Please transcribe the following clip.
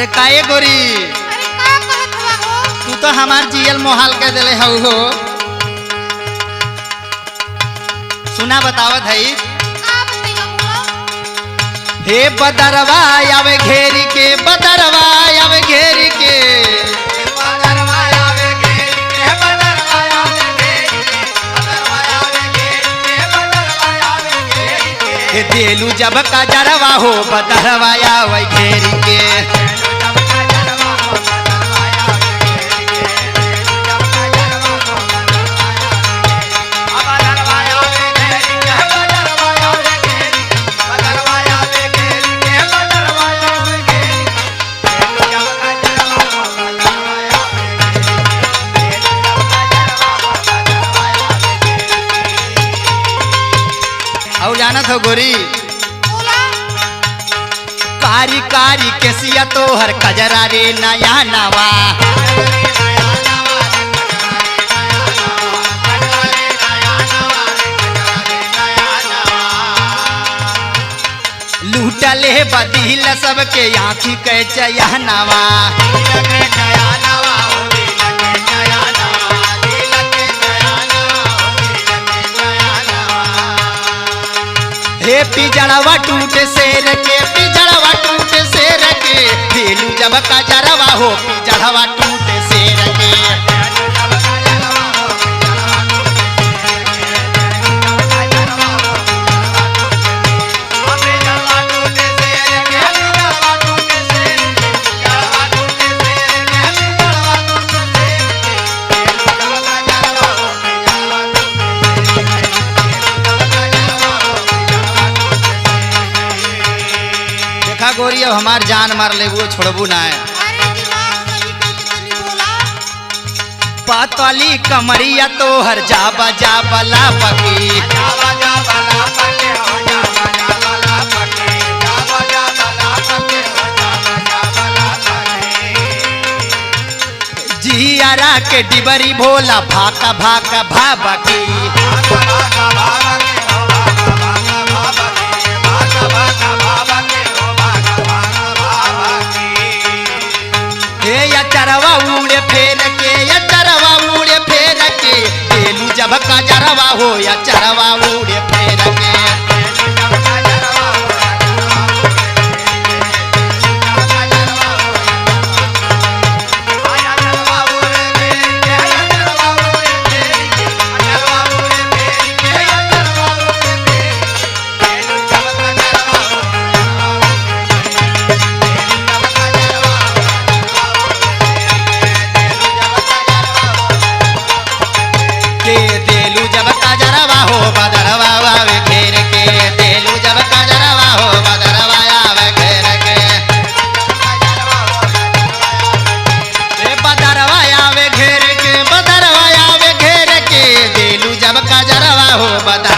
अरे काये गोरी अरे का कहत हुआ हो? तू तो हमार जियल मोहाल के दिले हऊ हो। सुना बतावत है का बतैया हो? हे बदरवा आवे घेरी के बदरवा आवे घेरी के हे देलू जब का जरवा हो बदरवा आवे घेरी के और जानत हो गोरी बोला कारी कारी केसिया तो हर कजरा रे नया नवा लूटले बदिल सबके आँखी के चयहनवा हे पिजड़वा टूटे शेर के पिजड़वा टूटे शेर के देलू जब का जरवा हो पिजड़वा टूटे शेर के देखा गोरी अब हमार जान मार ले वो छोड़बू ना है। अरे दिमाग सही करके तनी बोला पातली कमरिया तो हर जाबा जाबा ला पकी जियारा के डिबरी भोला भाका भाका भाबकी हे या चरवा उड़े फेर के या चरवा उड़े फेर के देलू जब का जरवा हो या चरवा उड़े फेर के के देलू जब का जरवा हो बदरवा आवे घेर के देलू जब का जरवा हो बदरवा आवे घेर के ए बदरवा आवे घेर के बदरवा आवे घेर के देलू जब का जरवा हो बदरवा